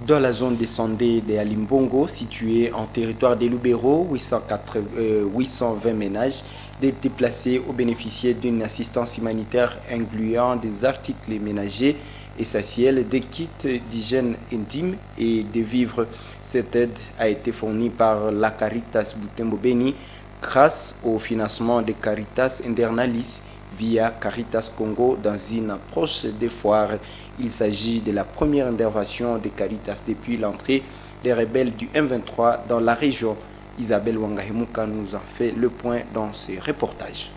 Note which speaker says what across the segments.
Speaker 1: Dans la zone de Sandé de Alimbongo, située en territoire des Lubero, 820 ménages déplacés ont bénéficié d'une assistance humanitaire incluant des articles ménagers essentiels, des kits d'hygiène intime et des vivres. Cette aide a été fournie par la Caritas Butembo Beni grâce au financement de Caritas Internalis via Caritas Congo dans une approche des foires. Il s'agit de la première intervention de Caritas depuis l'entrée des rebelles du M23 dans la région. Isabelle Wangahemuka nous a fait le point dans ses reportages.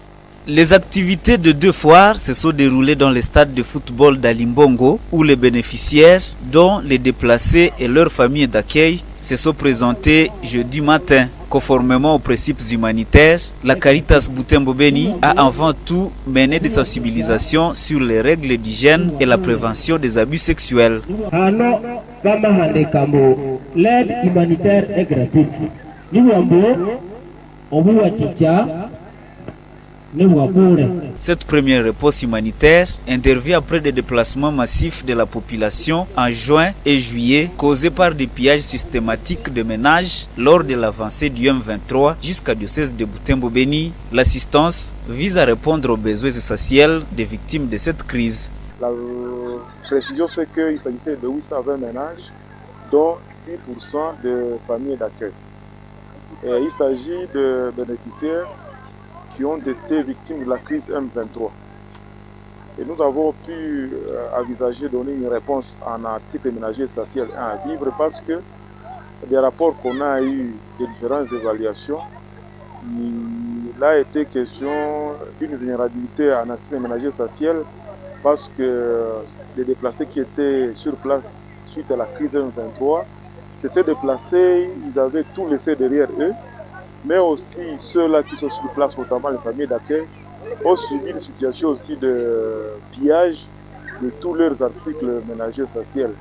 Speaker 2: Les activités de 2 foires se sont déroulées dans le stade de football d'Alimbongo où les bénéficiaires, dont les déplacés et leurs familles d'accueil, se sont présentés jeudi matin. Conformément aux principes humanitaires, la Caritas Butembo Beni a avant tout mené des sensibilisations sur les règles d'hygiène et la prévention des abus sexuels.
Speaker 3: L'aide humanitaire est gratuite.
Speaker 2: Cette première réponse humanitaire intervient après des déplacements massifs de la population en juin et juillet causés par des pillages systématiques de ménages lors de l'avancée du M23 jusqu'à diocèse de Butembo Beni. L'assistance vise à répondre aux besoins essentiels des victimes de cette crise.
Speaker 4: La précision, c'est qu'il s'agissait de 820 ménages, dont 10% de familles d'accueil. Il s'agit de bénéficiaires qui ont été victimes de la crise M23. Et nous avons pu envisager donner une réponse en article ménager essentiel à vivre parce que des rapports qu'on a eu de différentes évaluations, il a été question d'une vulnérabilité en article ménager essentiel parce que les déplacés qui étaient sur place suite à la crise M23 s'étaient déplacés, ils avaient tout laissé derrière eux. Mais aussi ceux-là qui sont sur place, notamment les familles d'accueil, ont subi une situation aussi de pillage de tous leurs articles ménagers essentiels.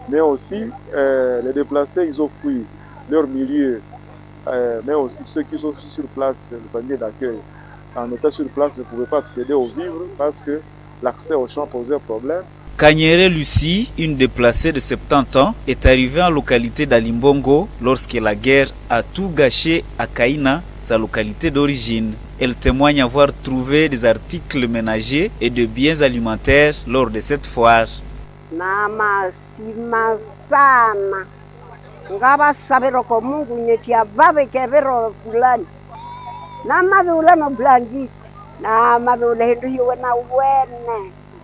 Speaker 4: Mais aussi, les déplacés, ils ont fui leur milieu, mais aussi ceux qui sont sur place, les familles d'accueil, en étant sur place, ne pouvaient pas accéder aux vivres parce que l'accès aux champs posait problème.
Speaker 2: Kanyere Lucie, une déplacée de 70 ans, est arrivée en localité d'Alimbongo lorsque la guerre a tout gâché à Kaina, sa localité d'origine. Elle témoigne avoir trouvé des articles ménagers et de biens alimentaires lors de cette foire.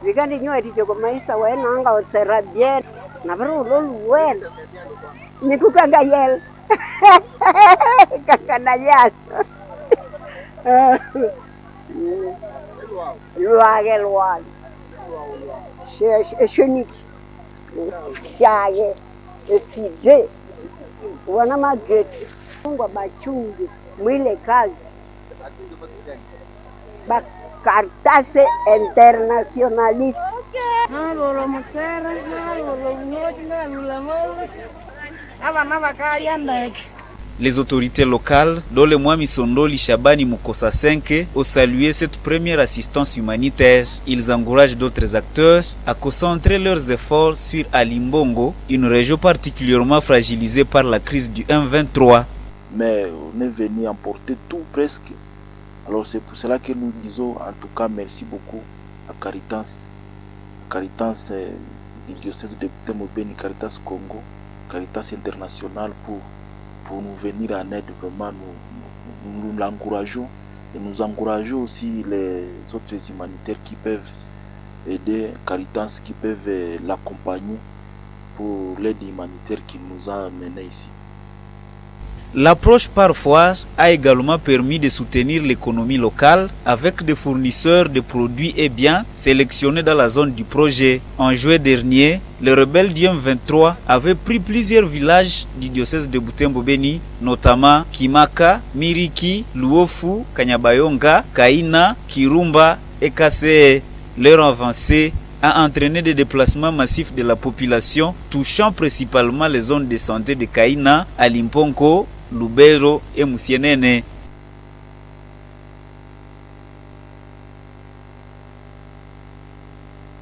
Speaker 5: Vigandi nyoe ticho maisha wena anga otsera bien na bro lolu wena ni kukanga yel kanga yel luage luage chenit chaye efije wana mageti ngwa bachungi mwile kazi Caritas Internationalis.
Speaker 2: Les autorités locales, dont le Mwami Sondoli Shabani Mukosa 5, ont salué cette première assistance humanitaire. Ils encouragent d'autres acteurs à concentrer leurs efforts sur Alimbongo, une région particulièrement fragilisée par la crise du M23.
Speaker 6: Mais on est venu emporter tout presque. Alors c'est pour cela que nous disons en tout cas merci beaucoup à Caritas du diocèse de Butembo Beni, Caritas Congo, Caritas International pour nous venir en aide. Vraiment nous l'encourageons et nous encourageons aussi les autres humanitaires qui peuvent aider Caritas, qui peuvent l'accompagner pour l'aide humanitaire qu'il nous a amené ici.
Speaker 2: L'approche par foire a également permis de soutenir l'économie locale avec des fournisseurs de produits et biens sélectionnés dans la zone du projet. En juillet dernier, les rebelles du M23 avaient pris plusieurs villages du diocèse de Butembo Beni, notamment Kimaka, Miriki, Luofu, Kanyabayonga, Kaina, Kirumba et Kasee. Leur avancée a entraîné des déplacements massifs de la population touchant principalement les zones de santé de Kaina, Alimponko, Lubero et Musienene.